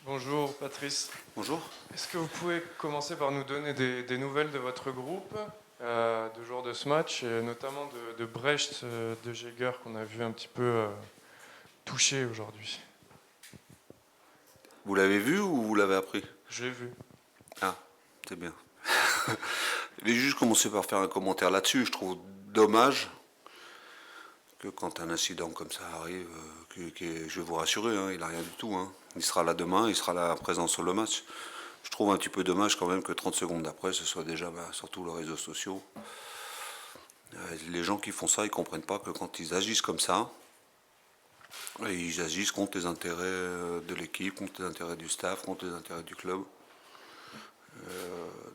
Bonjour Patrice. Bonjour. Est-ce que vous pouvez commencer par nous donner des nouvelles de votre groupe, de joueurs de ce match, et notamment de Brecht, de Jäger, qu'on a vu un petit peu touché aujourd'hui? Vous l'avez vu ou vous l'avez appris? J'ai vu. Ah, c'est bien. Je vais juste commencer par faire un commentaire là-dessus. Je trouve dommage que quand un incident comme ça arrive, je vais vous rassurer, hein, il n'a rien du tout. Hein. Il sera là demain, il sera là présent sur le match. Je trouve un petit peu dommage quand même que 30 secondes après, ce soit déjà sur tous les réseaux sociaux. Les gens qui font ça, ils ne comprennent pas que quand ils agissent comme ça, ils agissent contre les intérêts de l'équipe, contre les intérêts du staff, contre les intérêts du club.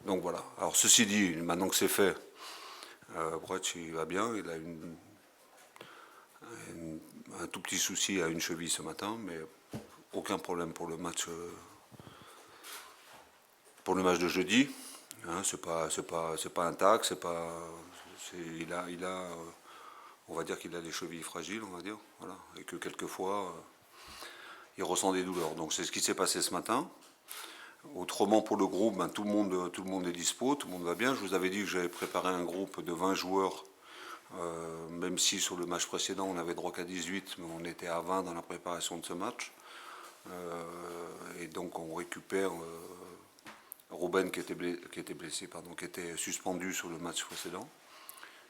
Donc voilà. Alors ceci dit, maintenant que c'est fait, Brett il va bien, il a un tout petit souci à une cheville ce matin, mais aucun problème pour le match de jeudi. Hein, c'est pas un tac, on va dire qu'il a des chevilles fragiles, on va dire, voilà, et que quelquefois il ressent des douleurs. Donc c'est ce qui s'est passé ce matin. Autrement, pour le groupe, tout le monde est dispo, tout le monde va bien. Je vous avais dit que j'avais préparé un groupe de 20 joueurs, même si sur le match précédent on avait droit qu'à 18, mais on était à 20 dans la préparation de ce match. Et donc on récupère Robben qui était blessé, qui était suspendu sur le match précédent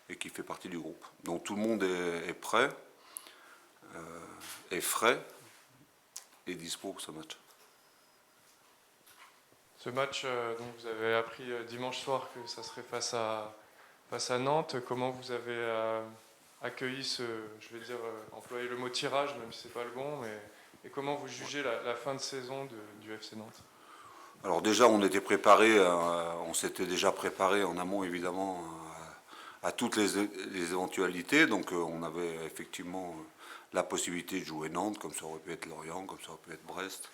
et qui fait partie du groupe. Donc tout le monde est prêt, est frais et dispo pour ce match. Ce match, donc vous avez appris dimanche soir que ça serait face à Nantes. Comment vous avez accueilli je vais dire, employer le mot tirage, même si c'est pas le bon, et comment vous jugez la fin de saison du FC Nantes? Alors déjà, on s'était déjà préparé en amont évidemment à toutes les éventualités. Donc on avait effectivement la possibilité de jouer Nantes, comme ça aurait pu être Lorient, comme ça aurait pu être Brest,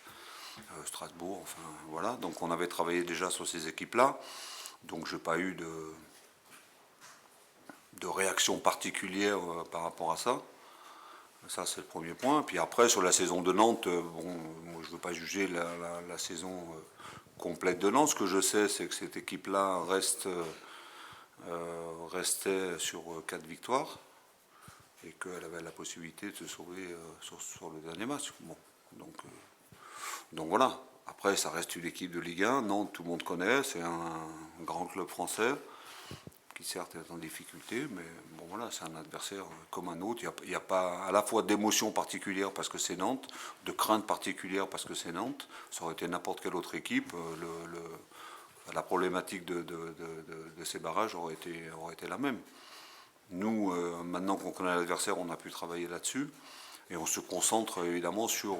Strasbourg, enfin voilà. Donc on avait travaillé déjà sur ces équipes-là. Donc je n'ai pas eu de réaction particulière par rapport à ça. Ça, c'est le premier point. Puis après, sur la saison de Nantes, moi, je ne veux pas juger la saison complète de Nantes. Ce que je sais, c'est que cette équipe-là restait sur 4 victoires et qu'elle avait la possibilité de se sauver sur le dernier match. Bon, donc voilà. Après, ça reste une équipe de Ligue 1. Nantes, tout le monde connaît. C'est un grand club français qui certes est en difficulté, mais bon voilà, c'est un adversaire comme un autre. Il n'y a pas à la fois d'émotion particulière parce que c'est Nantes, de crainte particulière parce que c'est Nantes. Ça aurait été n'importe quelle autre équipe. La problématique de ces barrages aurait été la même. Nous, maintenant qu'on connaît l'adversaire, on a pu travailler là-dessus. Et on se concentre évidemment sur,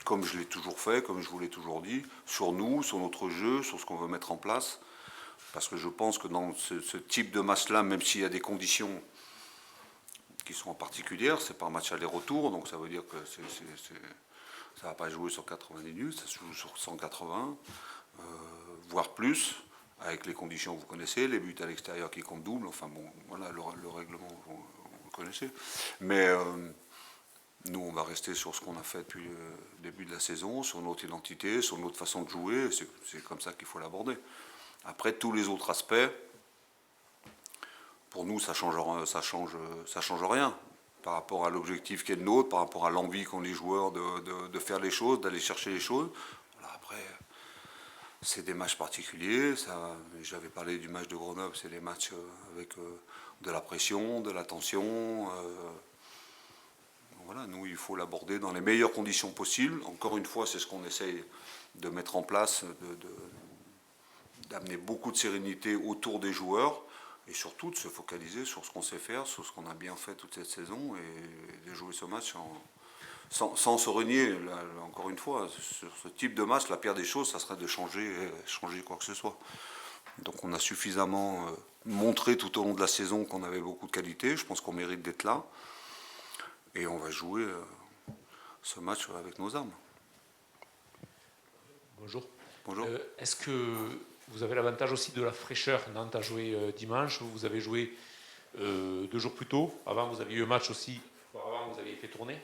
comme je l'ai toujours fait, comme je vous l'ai toujours dit, sur nous, sur notre jeu, sur ce qu'on veut mettre en place. Parce que je pense que dans ce type de match-là, même s'il y a des conditions qui sont particulières, c'est pas un match aller-retour, donc ça veut dire que ça ne va pas jouer sur 90 minutes, ça se joue sur 180, voire plus, avec les conditions que vous connaissez, les buts à l'extérieur qui comptent double, enfin bon, voilà, le règlement, vous le connaissez. Mais nous, on va rester sur ce qu'on a fait depuis le début de la saison, sur notre identité, sur notre façon de jouer, c'est comme ça qu'il faut l'aborder. Après, tous les autres aspects, pour nous, ça change rien par rapport à l'objectif qui est le nôtre, par rapport à l'envie qu'ont les joueurs de faire les choses, d'aller chercher les choses. Voilà, après, c'est des matchs particuliers. J'avais parlé du match de Grenoble, c'est des matchs avec de la pression, de la tension. Voilà, nous, il faut l'aborder dans les meilleures conditions possibles. Encore une fois, c'est ce qu'on essaye de mettre en place, d'amener beaucoup de sérénité autour des joueurs et surtout de se focaliser sur ce qu'on sait faire, sur ce qu'on a bien fait toute cette saison et de jouer ce match sans se renier. Là, encore une fois, sur ce type de match, la pire des choses, ça serait de changer quoi que ce soit. Donc on a suffisamment montré tout au long de la saison qu'on avait beaucoup de qualité. Je pense qu'on mérite d'être là. Et on va jouer ce match avec nos armes. Bonjour. Bonjour. Est-ce que vous avez l'avantage aussi de la fraîcheur? Nantes a joué dimanche, vous avez joué 2 jours plus tôt. Avant, vous aviez eu un match aussi. Avant, vous aviez fait tourner.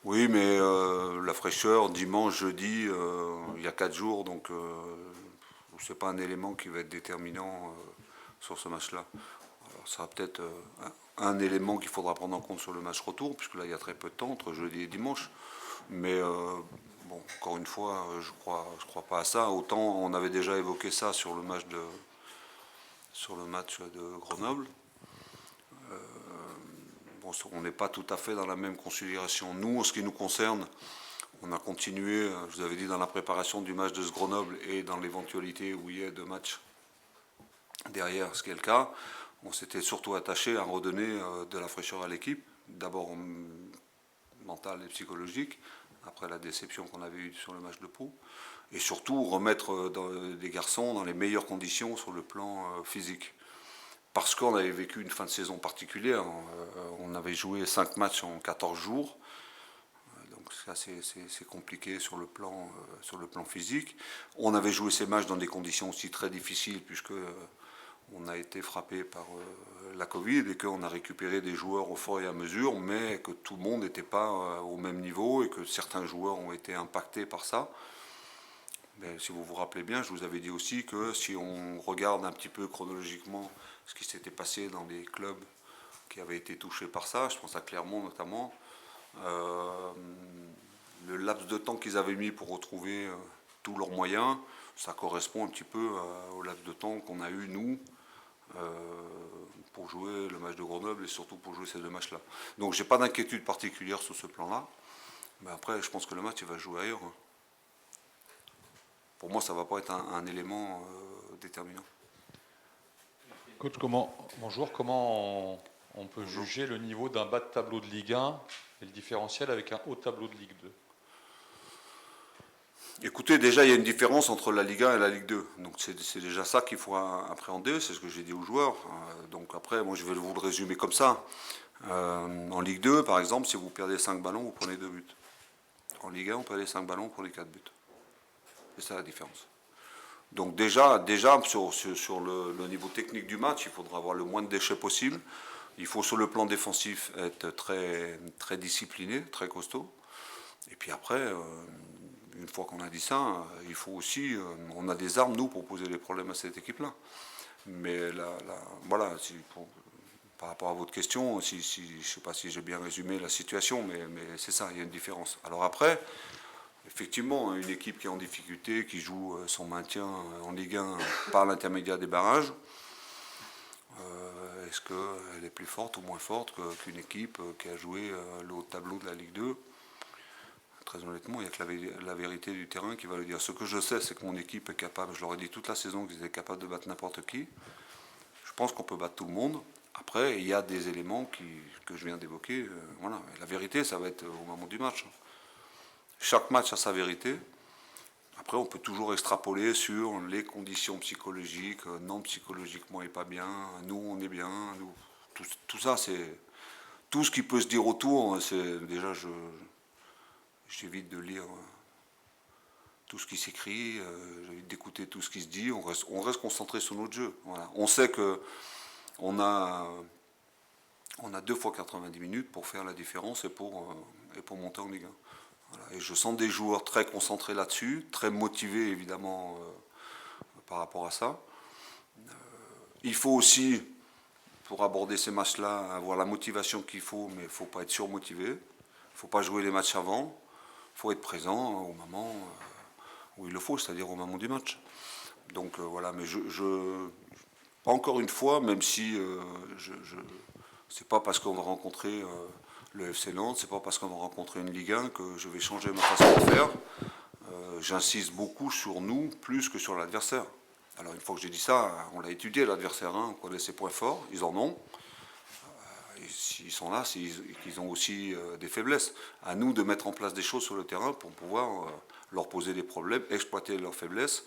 Oui, mais la fraîcheur, dimanche, jeudi, il y a 4 jours, donc c'est pas un élément qui va être déterminant sur ce match-là. Alors, ça sera peut-être un élément qu'il faudra prendre en compte sur le match retour, puisque là il y a très peu de temps entre jeudi et dimanche. Mais bon, encore une fois, je crois pas à ça. Autant on avait déjà évoqué ça sur le match de Grenoble. Bon, on n'est pas tout à fait dans la même considération. Nous, en ce qui nous concerne, on a continué, je vous avais dit, dans la préparation du match de ce Grenoble et dans l'éventualité où il y ait 2 matchs derrière, ce qui est le cas. On s'était surtout attaché à redonner de la fraîcheur à l'équipe, d'abord mentale et psychologique, après la déception qu'on avait eue sur le match de Pau, et surtout remettre des garçons dans les meilleures conditions sur le plan physique. Parce qu'on avait vécu une fin de saison particulière, on avait joué 5 matchs en 14 jours, donc ça c'est compliqué sur le plan physique. On avait joué ces matchs dans des conditions aussi très difficiles, puisque on a été frappé par la Covid et qu'on a récupéré des joueurs au fur et à mesure, mais que tout le monde n'était pas au même niveau et que certains joueurs ont été impactés par ça. Mais si vous vous rappelez bien, je vous avais dit aussi que si on regarde un petit peu chronologiquement ce qui s'était passé dans les clubs qui avaient été touchés par ça, je pense à Clermont notamment, le laps de temps qu'ils avaient mis pour retrouver tous leurs moyens, ça correspond un petit peu au laps de temps qu'on a eu, nous, pour jouer le match de Grenoble et surtout pour jouer ces 2 matchs-là. Donc j'ai pas d'inquiétude particulière sur ce plan-là, mais après je pense que le match il va jouer ailleurs. Pour moi ça va pas être un élément déterminant. Coach, bonjour, comment on peut juger le niveau d'un bas de tableau de Ligue 1 et le différentiel avec un haut tableau de Ligue 2? Écoutez, déjà, il y a une différence entre la Ligue 1 et la Ligue 2. Donc, c'est déjà ça qu'il faut appréhender. C'est ce que j'ai dit aux joueurs. Donc, après, moi, je vais vous le résumer comme ça. En Ligue 2, par exemple, si vous perdez 5 ballons, vous prenez 2 buts. En Ligue 1, vous perdez 5 ballons, vous prenez 4 buts. C'est ça la différence. Donc, déjà sur le niveau technique du match, il faudra avoir le moins de déchets possible. Il faut, sur le plan défensif, être très, très discipliné, très costaud. Et puis après, une fois qu'on a dit ça, il faut aussi, on a des armes, nous, pour poser les problèmes à cette équipe-là. Mais voilà, par rapport à votre question, je ne sais pas si j'ai bien résumé la situation, mais c'est ça, il y a une différence. Alors après, effectivement, une équipe qui est en difficulté, qui joue son maintien en Ligue 1 par l'intermédiaire des barrages, est-ce qu'elle est plus forte ou moins forte qu'une équipe qui a joué le haut tableau de la Ligue 2? Très honnêtement, il n'y a que la vérité du terrain qui va le dire. Ce que je sais, c'est que mon équipe est capable, je leur ai dit toute la saison qu'ils étaient capables de battre n'importe qui. Je pense qu'on peut battre tout le monde. Après, il y a des éléments que je viens d'évoquer. Voilà. Et la vérité, ça va être au moment du match. Chaque match a sa vérité. Après, on peut toujours extrapoler sur les conditions psychologiques. Non, psychologiquement, il n'est pas bien. Nous, on est bien. Nous, tout ça, c'est... Tout ce qui peut se dire autour, c'est déjà... J'évite de lire tout ce qui s'écrit, j'évite d'écouter tout ce qui se dit, on reste concentré sur notre jeu. Voilà. On sait qu'on a 2 fois 90 minutes pour faire la différence et pour monter en Ligue 1. Voilà. Et je sens des joueurs très concentrés là-dessus, très motivés évidemment par rapport à ça. Il faut aussi, pour aborder ces matchs-là, avoir la motivation qu'il faut, mais il ne faut pas être surmotivé. Il ne faut pas jouer les matchs avant. Il faut être présent au moment où il le faut, c'est-à-dire au moment du match. Donc voilà, mais encore une fois, même si c'est pas parce qu'on va rencontrer le FC Nantes, c'est pas parce qu'on va rencontrer une Ligue 1 que je vais changer ma façon de faire. J'insiste beaucoup sur nous plus que sur l'adversaire. Alors une fois que j'ai dit ça, on l'a étudié l'adversaire, on connaît ses points forts, ils en ont. S'ils sont là, c'est qu'ils ont aussi des faiblesses. À nous de mettre en place des choses sur le terrain pour pouvoir leur poser des problèmes, exploiter leurs faiblesses,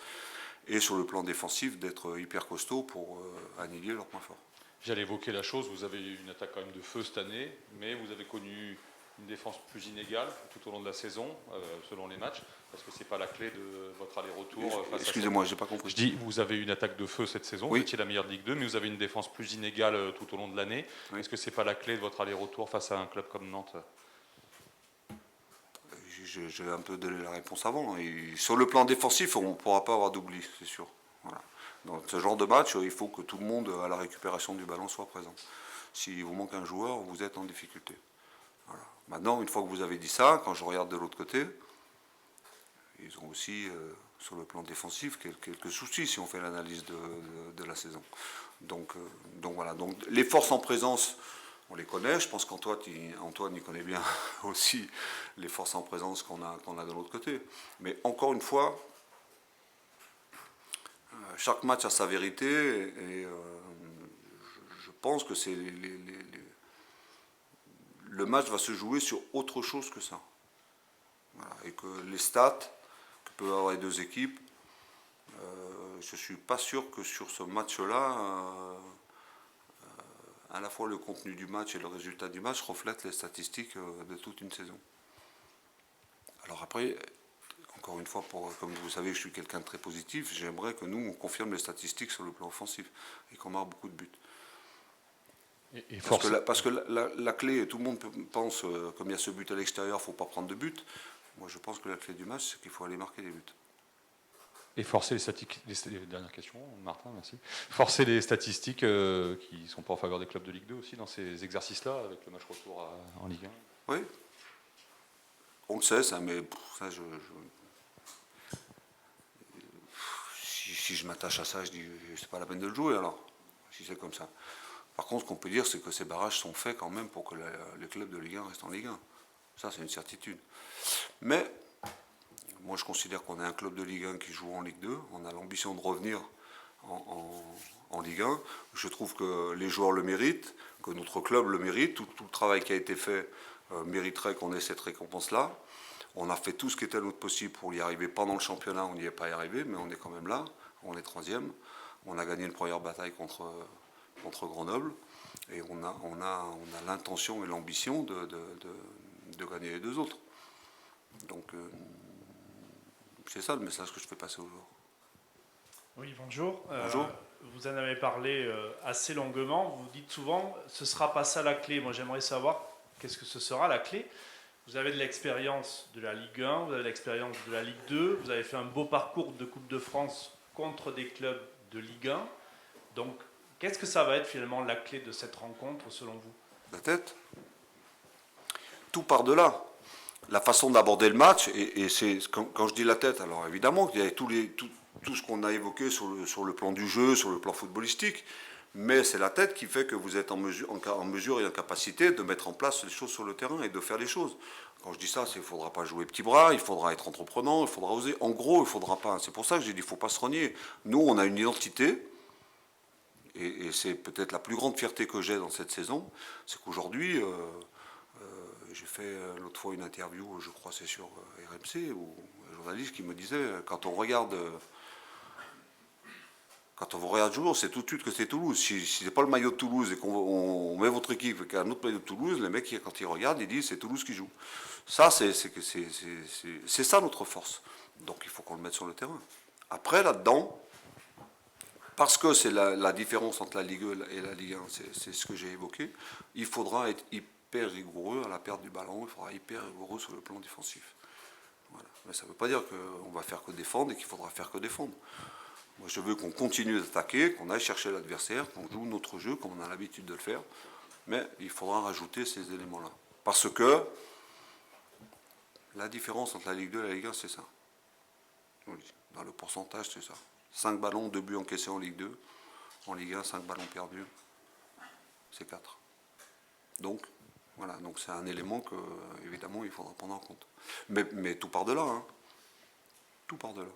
et sur le plan défensif, d'être hyper costaud pour annihiler leurs points forts. J'allais évoquer la chose, vous avez eu une attaque quand même de feu cette année, mais vous avez connu une défense plus inégale tout au long de la saison, selon les matchs. Est-ce que ce n'est pas la clé de votre aller-retour Excusez-moi, je n'ai pas compris. Je dis, vous avez eu une attaque de feu cette saison, oui. Vous étiez la meilleure de Ligue 2, mais vous avez une défense plus inégale tout au long de l'année. Oui. Est-ce que ce n'est pas la clé de votre aller-retour face à un club comme Nantes? j'ai un peu donné la réponse avant. Et sur le plan défensif, on ne pourra pas avoir d'oubli, c'est sûr. Voilà. Dans ce genre de match, il faut que tout le monde à la récupération du ballon soit présent. S'il vous manque un joueur, vous êtes en difficulté. Voilà. Maintenant, une fois que vous avez dit ça, quand je regarde de l'autre côté, ils ont aussi, sur le plan défensif, quelques soucis si on fait l'analyse de la saison. Donc voilà. Donc les forces en présence, on les connaît. Je pense qu'Antoine y connaît bien aussi les forces en présence qu'on a de l'autre côté. Mais encore une fois, chaque match a sa vérité et je pense que le match va se jouer sur autre chose que ça. Voilà. Et que les stats que peuvent avoir les deux équipes, je ne suis pas sûr que sur ce match-là, à la fois le contenu du match et le résultat du match reflètent les statistiques de toute une saison. Alors après, encore une fois, comme vous savez, je suis quelqu'un de très positif, j'aimerais que nous, on confirme les statistiques sur le plan offensif et qu'on marque beaucoup de buts. Parce que la clé, tout le monde pense, comme il y a ce but à l'extérieur, il ne faut pas prendre de but. Moi, je pense que la clé du match, c'est qu'il faut aller marquer des buts. Et forcer les statistiques. Dernière question, Martin, merci. Forcer les statistiques qui ne sont pas en faveur des clubs de Ligue 2 aussi dans ces exercices-là, avec le match retour en Ligue 1. Oui. On le sait, ça, mais ça, si je m'attache à ça, je dis c'est pas la peine de le jouer alors, si c'est comme ça. Par contre, ce qu'on peut dire, c'est que ces barrages sont faits quand même pour que les clubs de Ligue 1 restent en Ligue 1. Ça, c'est une certitude. Mais moi, je considère qu'on est un club de Ligue 1 qui joue en Ligue 2. On a l'ambition de revenir en Ligue 1. Je trouve que les joueurs le méritent, que notre club le mérite. Tout le travail qui a été fait mériterait qu'on ait cette récompense-là. On a fait tout ce qui était à notre possible pour y arriver pendant le championnat. On n'y est pas arrivé, mais on est quand même là. On est 3e. On a gagné une première bataille contre Grenoble. Et on a l'intention et l'ambition de gagner les 2 autres. Donc, c'est ça le message que je fais passer aux joueurs. Oui, bonjour. Bonjour. Vous en avez parlé assez longuement. Vous dites souvent, ce ne sera pas ça la clé. Moi, j'aimerais savoir qu'est-ce que ce sera la clé. Vous avez de l'expérience de la Ligue 1, vous avez de l'expérience de la Ligue 2, vous avez fait un beau parcours de Coupe de France contre des clubs de Ligue 1. Donc, qu'est-ce que ça va être finalement la clé de cette rencontre selon vous? La tête. Tout part de là. La façon d'aborder le match, et c'est quand je dis la tête, alors évidemment qu'il y a tout ce qu'on a évoqué sur le plan du jeu, sur le plan footballistique, mais c'est la tête qui fait que vous êtes en mesure et en capacité de mettre en place les choses sur le terrain et de faire les choses. Quand je dis ça, c'est qu'il ne faudra pas jouer petit bras, il faudra être entreprenant, il faudra oser. En gros, il ne faudra pas. C'est pour ça que j'ai dit qu'il ne faut pas se renier. Nous, on a une identité, et c'est peut-être la plus grande fierté que j'ai dans cette saison, c'est qu'aujourd'hui, j'ai fait l'autre fois une interview, je crois c'est sur RMC, où un journaliste qui me disait, quand on regarde jouer, on sait tout de suite que c'est Toulouse. Si c'est pas le maillot de Toulouse et qu'on met votre équipe avec un autre maillot de Toulouse, les mecs, quand ils regardent, ils disent c'est Toulouse qui joue. Ça, c'est ça notre force. Donc il faut qu'on le mette sur le terrain. Après, là-dedans, parce que c'est la différence entre la Ligue 1 et la Ligue 1, c'est ce que j'ai évoqué, il faudra être hyper rigoureux à la perte du ballon, il faudra être hyper rigoureux sur le plan défensif. Voilà. Mais ça ne veut pas dire qu'on va faire que défendre et qu'il faudra faire que défendre. Moi, je veux qu'on continue d'attaquer, qu'on aille chercher l'adversaire, qu'on joue notre jeu comme on a l'habitude de le faire. Mais il faudra rajouter ces éléments-là. Parce que la différence entre la Ligue 2 et la Ligue 1, c'est ça. Dans le pourcentage, c'est ça. 5 ballons, 2 buts encaissés en Ligue 2. En Ligue 1, 5 ballons perdus. C'est 4. Donc, voilà. Donc c'est un élément que, évidemment, il faudra prendre en compte. Mais tout part de là. Hein. Tout part de là.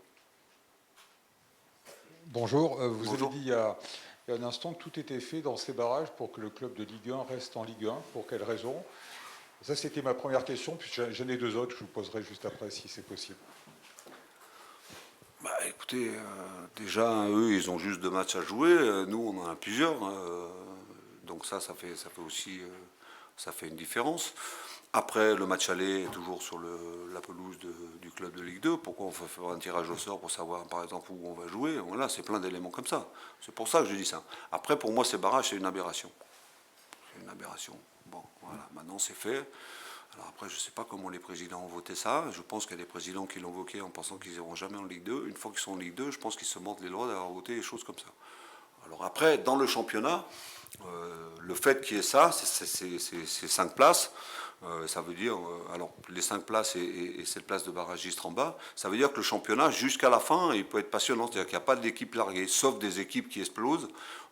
Bonjour, vous Bonjour. avez dit il y a un instant que tout était fait dans ces barrages pour que le club de Ligue 1 reste en Ligue 1. Pour quelles raisons? Ça, c'était ma première question, puis j'en ai 2 autres, je vous poserai juste après si c'est possible. Bah, écoutez, déjà, eux, ils ont juste 2 matchs à jouer. Nous, on en a plusieurs. Donc ça fait aussi ça fait une différence. Après, le match aller est toujours sur la pelouse du club de Ligue 2. Pourquoi on fait faire un tirage au sort pour savoir, par exemple, où on va jouer? Voilà, c'est plein d'éléments comme ça. C'est pour ça que je dis ça. Après, pour moi, ces barrages, c'est une aberration. C'est une aberration. Bon, voilà, maintenant c'est fait. Alors après, je ne sais pas comment les présidents ont voté ça. Je pense qu'il y a des présidents qui l'ont voté en pensant qu'ils n'iront jamais en Ligue 2. Une fois qu'ils sont en Ligue 2, je pense qu'ils se mentent les droits d'avoir voté des choses comme ça. Alors après, dans le championnat, le fait qu'il y ait ça, c'est 5 places. Ça veut dire, alors les 5 places et cette place de barragiste en bas, ça veut dire que le championnat, jusqu'à la fin, il peut être passionnant. C'est-à-dire qu'il n'y a pas d'équipe larguée, sauf des équipes qui explosent.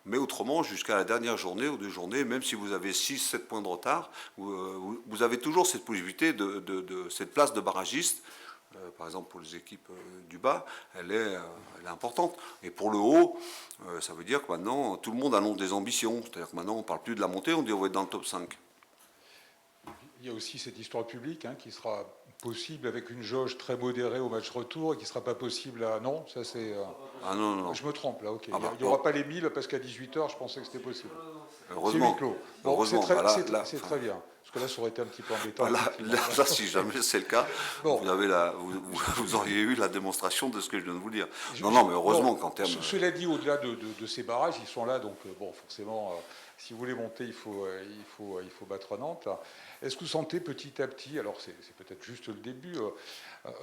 Mais autrement, jusqu'à la dernière journée ou 2 journées, même si vous avez 6-7 points de retard, vous avez toujours cette possibilité de cette place de barragiste. Par exemple, pour les équipes du bas, elle est importante. Et pour le haut, ça veut dire que maintenant, tout le monde annonce des ambitions. C'est-à-dire que maintenant, on ne parle plus de la montée, on dit on va être dans le top 5. Il y a aussi cette histoire publique qui sera possible avec une jauge très modérée au match retour et qui ne sera pas possible à... Non, ça c'est... Ah non, non. Je me trompe là, ok. Ah bah, il n'y aura pas les 1000 parce qu'à 18h, je pensais que c'était possible. Heureusement. C'est huis clos. Bon, Heureusement. c'est très, Bah, c'est très bien. Parce que là, ça aurait été un petit peu embêtant. Là, si jamais c'est le cas, Bon. vous auriez eu la démonstration de ce que je viens de vous dire. Non, mais heureusement qu'en termes... Cela dit, au-delà de ces barrages, ils sont là, donc bon, forcément, si vous voulez monter, il faut battre Nantes. Est-ce que vous sentez petit à petit, alors c'est peut-être juste le début,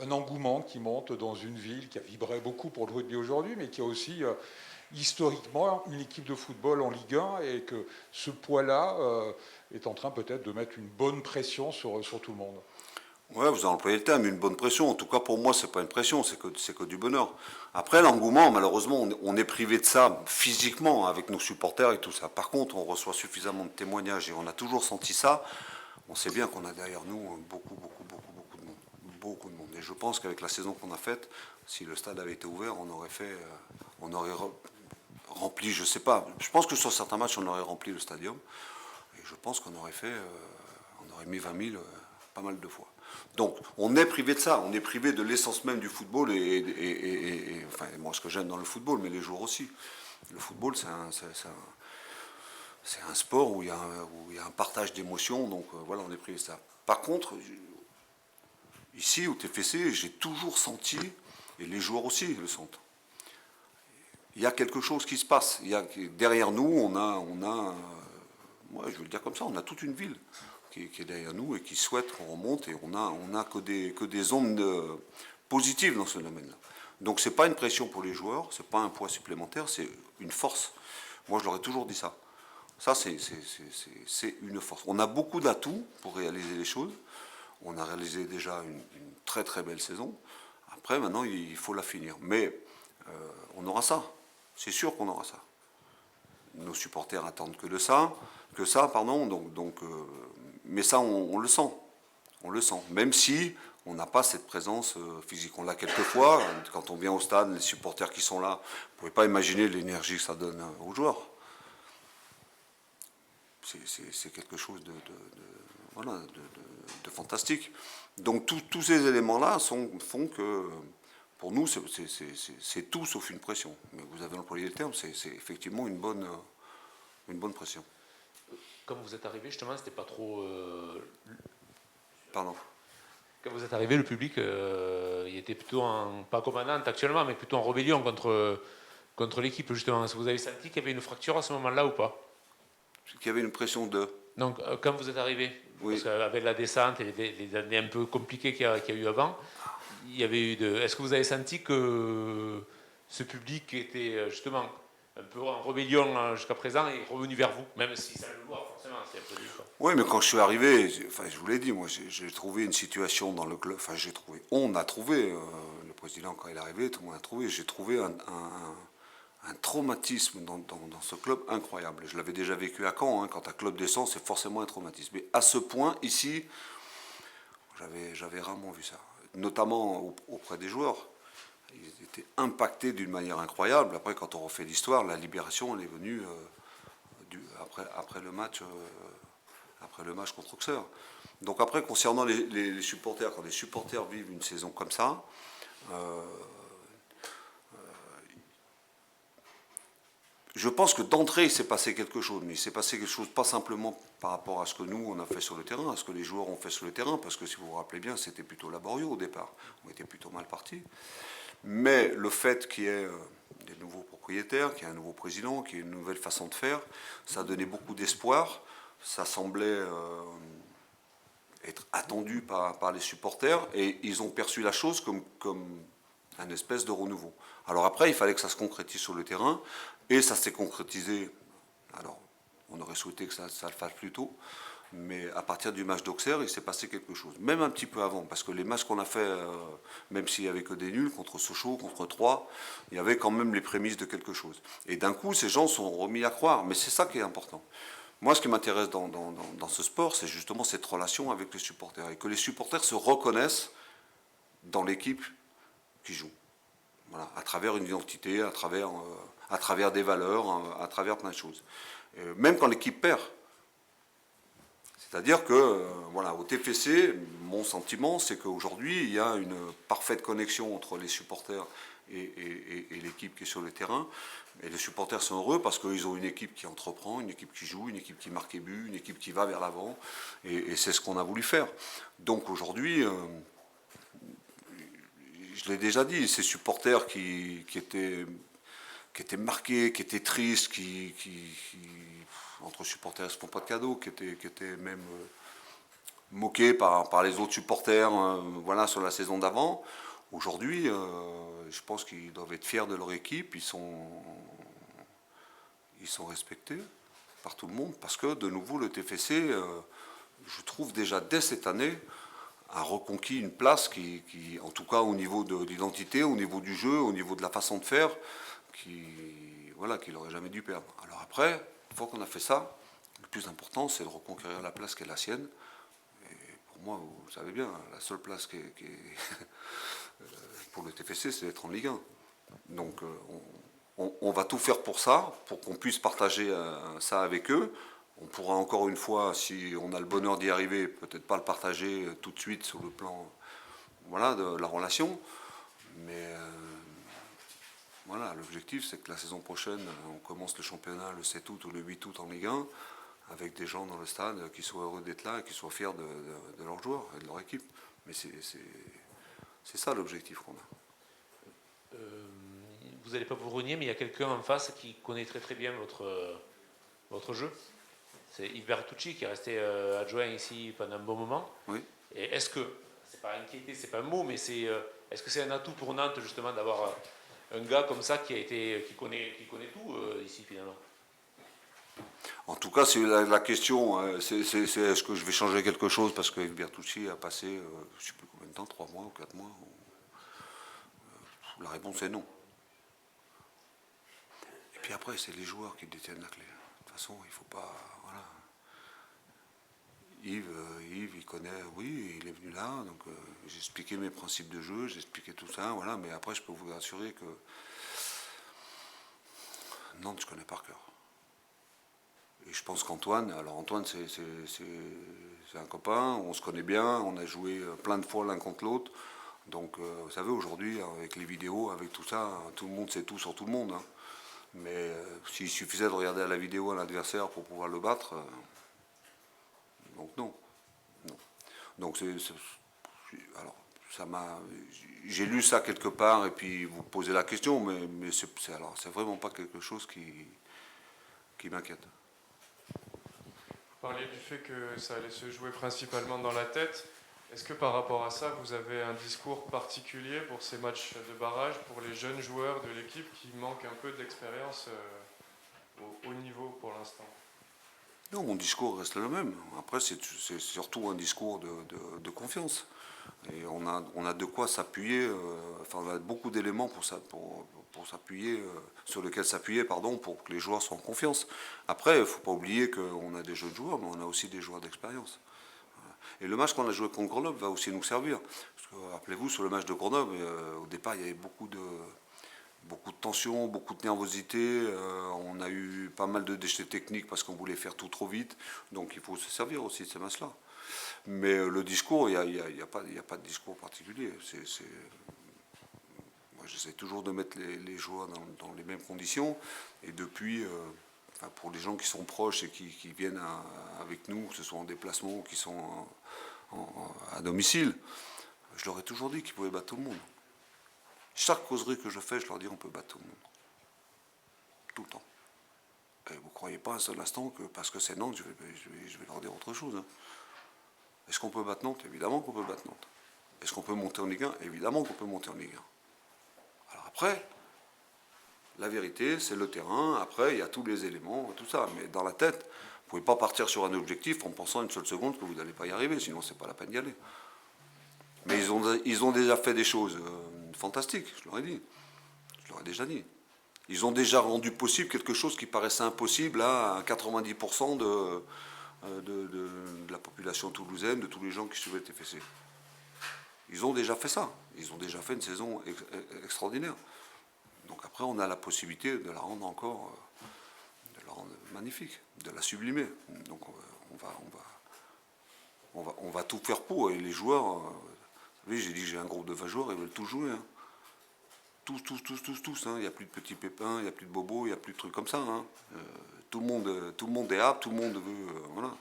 un engouement qui monte dans une ville qui a vibré beaucoup pour le rugby aujourd'hui, mais qui a aussi historiquement une équipe de football en Ligue 1 et que ce poids-là est en train peut-être de mettre une bonne pression sur tout le monde? Ouais, vous avez employé le terme, une bonne pression. En tout cas, pour moi, c'est pas une pression, c'est que du bonheur. Après, l'engouement, malheureusement, on est privé de ça physiquement avec nos supporters et tout ça. Par contre, on reçoit suffisamment de témoignages et on a toujours senti ça. On sait bien qu'on a derrière nous beaucoup de monde. Beaucoup de monde. Et je pense qu'avec la saison qu'on a faite, si le stade avait été ouvert, on aurait rempli, je sais pas. Je pense que sur certains matchs, on aurait rempli le stadium. Et je pense qu'on aurait mis 20 000 pas mal de fois. Donc, on est privé de ça, on est privé de l'essence même du football et enfin, moi, ce que j'aime dans le football, mais les joueurs aussi. Le football, c'est un sport où il y a un partage d'émotions, donc voilà, on est privé de ça. Par contre, ici, au TFC, j'ai toujours senti, et les joueurs aussi le sentent, il y a quelque chose qui se passe. Derrière nous, on a moi, je vais le dire comme ça, on a toute une ville qui est derrière nous et qui souhaite qu'on remonte et on a que des ondes positives dans ce domaine-là. Donc c'est pas une pression pour les joueurs, c'est pas un poids supplémentaire, c'est une force. Moi je leur ai toujours dit ça. Ça c'est une force. On a beaucoup d'atouts pour réaliser les choses. On a réalisé déjà une très très belle saison. Après maintenant il faut la finir. Mais on aura ça. C'est sûr qu'on aura ça. Nos supporters attendent que ça, mais ça, on le sent. On le sent. Même si on n'a pas cette présence physique. On l'a quelquefois. Quand on vient au stade, les supporters qui sont là, vous ne pouvez pas imaginer l'énergie que ça donne aux joueurs. C'est quelque chose de fantastique. Donc tous ces éléments-là font que, pour nous, c'est tout sauf une pression. Mais vous avez employé le terme, c'est effectivement une bonne pression. Quand vous êtes arrivé, justement, c'était pas trop... Pardon. Quand vous êtes arrivé, le public, il était plutôt pas comme à Nantes actuellement, mais plutôt en rébellion contre l'équipe, justement. Est-ce que vous avez senti qu'il y avait une fracture à ce moment-là ou pas? Qu'il y avait une pression de... Donc, quand vous êtes arrivé, oui. Parce qu'avec la descente et les années un peu compliquées qu'il y a eu avant, il y avait eu Est-ce que vous avez senti que ce public était justement un peu en rébellion jusqu'à présent et revenu vers vous, même si ça le voit forcément, c'est un peu dur. Oui, mais quand je suis arrivé, je vous l'ai dit, moi j'ai trouvé une situation dans le club, on a trouvé, le président quand il est arrivé, tout le monde a trouvé, j'ai trouvé un traumatisme dans ce club incroyable. Je l'avais déjà vécu à Caen, quand un club descend, c'est forcément un traumatisme. Mais à ce point, ici, j'avais rarement vu ça, notamment auprès des joueurs. Ils étaient impactés d'une manière incroyable. Après, quand on refait l'histoire, la libération, elle est venue après le match contre Auxerre. Donc après, concernant les supporters, quand les supporters vivent une saison comme ça, je pense que d'entrée, il s'est passé quelque chose. Mais il s'est passé quelque chose pas simplement par rapport à ce que nous, on a fait sur le terrain, à ce que les joueurs ont fait sur le terrain, parce que si vous vous rappelez bien, c'était plutôt laborieux au départ. On était plutôt mal partis. Mais le fait qu'il y ait des nouveaux propriétaires, qu'il y ait un nouveau président, qu'il y ait une nouvelle façon de faire, ça donnait beaucoup d'espoir. Ça semblait être attendu par les supporters, et ils ont perçu la chose comme un espèce de renouveau. Alors après, il fallait que ça se concrétise sur le terrain, et ça s'est concrétisé. Alors, on aurait souhaité que ça le fasse plus tôt, mais à partir du match d'Auxerre, il s'est passé quelque chose. Même un petit peu avant, parce que les matchs qu'on a fait, même s'il n'y avait que des nuls, contre Sochaux, contre Troyes, il y avait quand même les prémices de quelque chose. Et d'un coup, ces gens sont remis à croire, mais c'est ça qui est important. Moi, ce qui m'intéresse dans ce sport, c'est justement cette relation avec les supporters, et que les supporters se reconnaissent dans l'équipe qui joue. Voilà, à travers une identité, à travers des valeurs, à travers plein de choses. Même quand l'équipe perd. C'est-à-dire que, voilà, au TFC, mon sentiment, c'est qu'aujourd'hui, il y a une parfaite connexion entre les supporters et l'équipe qui est sur le terrain. Et les supporters sont heureux parce qu'ils ont une équipe qui entreprend, une équipe qui joue, une équipe qui marque et but, une équipe qui va vers l'avant. Et c'est ce qu'on a voulu faire. Donc aujourd'hui, je l'ai déjà dit, ces supporters qui étaient marqués, qui étaient tristes, entre supporters, ils ne se font pas de cadeaux, qui étaient même moqués par les autres supporters, voilà, sur la saison d'avant. Aujourd'hui, je pense qu'ils doivent être fiers de leur équipe, ils sont respectés par tout le monde, parce que de nouveau le TFC, je trouve déjà dès cette année, a reconquis une place qui, en tout cas au niveau de l'identité, au niveau du jeu, au niveau de la façon de faire, qu'il n'aurait jamais dû perdre. Alors après, une fois qu'on a fait ça, le plus important, c'est de reconquérir la place qui est la sienne. Et pour moi, vous savez bien, la seule place qui est pour le TFC, c'est d'être en Ligue 1. Donc on va tout faire pour ça, pour qu'on puisse partager ça avec eux. On pourra encore une fois, si on a le bonheur d'y arriver, peut-être pas le partager tout de suite sur le plan, voilà, de la relation. Mais voilà, l'objectif, c'est que la saison prochaine, on commence le championnat le 7 août ou le 8 août en Ligue 1, avec des gens dans le stade qui soient heureux d'être là et qui soient fiers de leurs joueurs et de leur équipe. Mais c'est ça l'objectif qu'on a. Vous n'allez pas vous renier, mais il y a quelqu'un en face qui connaît très très bien votre jeu. C'est Yves Bertucci qui est resté adjoint ici pendant un bon moment. Oui. Et est-ce que, c'est pas inquiété, c'est pas un mot, mais est-ce que c'est un atout pour Nantes justement d'avoir un gars comme ça qui connaît tout ici finalement? En tout cas, c'est la question, c'est est-ce que je vais changer quelque chose parce que Bertucci a passé, je ne sais plus combien de temps, 3 mois ou 4 mois. La réponse est non. Et puis après, c'est les joueurs qui détiennent la clé. De toute façon, il ne faut pas... Voilà. Yves, il connaît, oui, il est venu là, donc j'ai expliqué mes principes de jeu, j'ai expliqué tout ça, voilà, mais après, je peux vous assurer que Nantes, je connais par cœur. Et je pense qu'Antoine, alors Antoine, c'est un copain, on se connaît bien, on a joué plein de fois l'un contre l'autre. Donc, vous savez, aujourd'hui, avec les vidéos, avec tout ça, tout le monde sait tout sur tout le monde. Hein. Mais s'il suffisait de regarder à la vidéo à l'adversaire pour pouvoir le battre, donc non. Donc, alors, j'ai lu ça quelque part et puis vous posez la question, mais c'est vraiment pas quelque chose qui m'inquiète. Vous parliez du fait que ça allait se jouer principalement dans la tête. Est-ce que par rapport à ça, vous avez un discours particulier pour ces matchs de barrage, pour les jeunes joueurs de l'équipe qui manquent un peu d'expérience au haut niveau pour l'instant? Non, mon discours reste le même. Après, c'est surtout un discours de confiance. Et on a de quoi s'appuyer, enfin, on a beaucoup d'éléments pour s'appuyer, sur lesquels s'appuyer, pour que les joueurs soient en confiance. Après, il ne faut pas oublier qu'on a des jeunes joueurs, mais on a aussi des joueurs d'expérience. Et le match qu'on a joué contre Grenoble va aussi nous servir. Parce que, rappelez-vous, sur le match de Grenoble, au départ, il y avait beaucoup de tension, beaucoup de nervosité. On a eu pas mal de déchets techniques parce qu'on voulait faire tout trop vite. Donc il faut se servir aussi de ces matchs-là. Mais le discours, il n'y a pas de discours particulier. Moi, j'essaie toujours de mettre les joueurs dans les mêmes conditions. Et depuis, pour les gens qui sont proches et qui viennent avec nous, que ce soit en déplacement ou qui sont à domicile, je leur ai toujours dit qu'ils pouvaient battre tout le monde. Chaque causerie que je fais, je leur dis on peut battre tout le monde. Tout le temps. Et vous ne croyez pas un seul instant que parce que c'est Nantes, je vais leur dire autre chose. Hein. Est-ce qu'on peut battre Nantes? Évidemment qu'on peut battre Nantes. Est-ce qu'on peut monter en Ligue 1? Évidemment qu'on peut monter en Ligue 1. Alors après, la vérité, c'est le terrain. Après, il y a tous les éléments, tout ça. Mais dans la tête, vous ne pouvez pas partir sur un objectif en pensant une seule seconde que vous n'allez pas y arriver. Sinon, c'est pas la peine d'y aller. Mais ils ont déjà fait des choses fantastiques, je leur ai dit. Je leur ai déjà dit. Ils ont déjà rendu possible quelque chose qui paraissait impossible à 90% de la population toulousaine, de tous les gens qui suivaient le TFC. Ils ont déjà fait ça. Ils ont déjà fait une saison extraordinaire. Donc après, on a la possibilité de la rendre encore magnifique, de la sublimer. Donc on va tout faire pour. Et les joueurs, vous savez, j'ai dit que j'ai un groupe de 20 joueurs, ils veulent tout jouer. Hein. Tous. Hein. Il n'y a plus de petits pépins, il n'y a plus de bobos, il n'y a plus de trucs comme ça. Hein. Tout le monde est apte, tout le monde veut. Voilà.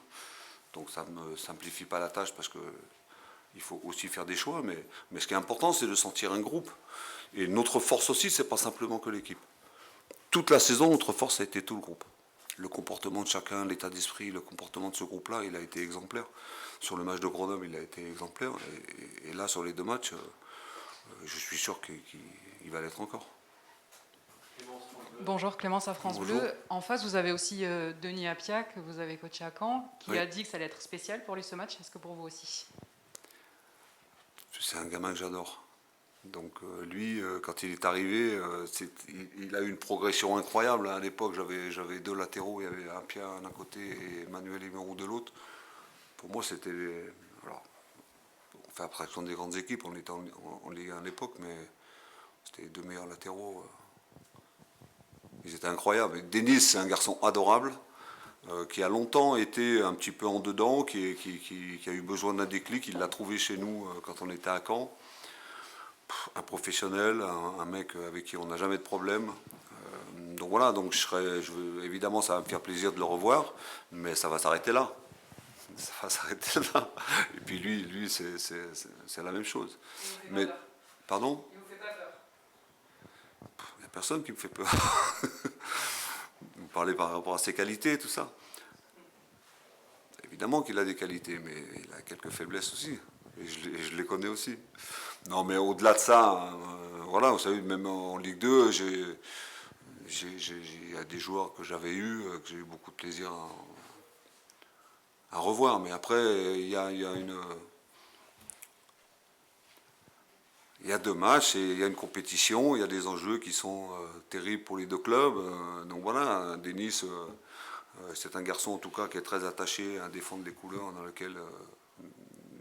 Donc ça ne me simplifie pas la tâche parce que il faut aussi faire des choix. Mais ce qui est important, c'est de sentir un groupe. Et notre force aussi, c'est pas simplement que l'équipe. Toute la saison, notre force a été tout le groupe. Le comportement de chacun, l'état d'esprit, le comportement de ce groupe-là, il a été exemplaire. Sur le match de Grenoble, il a été exemplaire. Et là, sur les 2 matchs, je suis sûr qu'il va l'être encore. Bonjour, Clémence à France Bonjour. Bleu. En face, vous avez aussi Denis Appia, que vous avez coaché à Caen, qui Oui. a dit que ça allait être spécial pour lui ce match. Est-ce que pour vous aussi? C'est un gamin que j'adore. Donc lui, quand il est arrivé, il a eu une progression incroyable. À l'époque, j'avais 2 latéraux, il y avait Appia d'un côté et Manuel Emerou de l'autre. Pour moi, c'était... Alors, on fait abstraction des grandes équipes, on était en Ligue 1 à l'époque, mais c'était les 2 meilleurs latéraux. Ils étaient incroyables. Et Denis, c'est un garçon adorable, qui a longtemps été un petit peu en dedans, qui a eu besoin d'un déclic. Il l'a trouvé chez nous quand on était à Caen. Un professionnel, un mec avec qui on n'a jamais de problème. Donc voilà, donc évidemment, ça va me faire plaisir de le revoir, mais ça va s'arrêter là. Ça va s'arrêter là. Et puis lui c'est la même chose. Mais, pardon? Il vous fait pas peur? Il n'y a personne qui me fait peur. Vous parlez par rapport à ses qualités, tout ça. Évidemment qu'il a des qualités, mais il a quelques faiblesses aussi. Et je les connais aussi. Non, mais au-delà de ça, voilà, vous savez, même en Ligue 2, il y a des joueurs que j'avais eus, que j'ai eu beaucoup de plaisir à revoir. Mais après, il y a 2 matchs et il y a une compétition, il y a des enjeux qui sont terribles pour les 2 clubs. Donc voilà, Denis, c'est un garçon en tout cas qui est très attaché à défendre les couleurs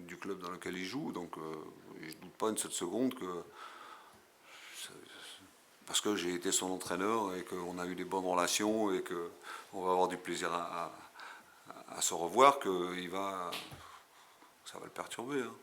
du club dans lequel il joue. Donc je ne doute pas une seule seconde que, parce que j'ai été son entraîneur et qu'on a eu des bonnes relations et qu'on va avoir du plaisir à se revoir, ça va le perturber. Hein.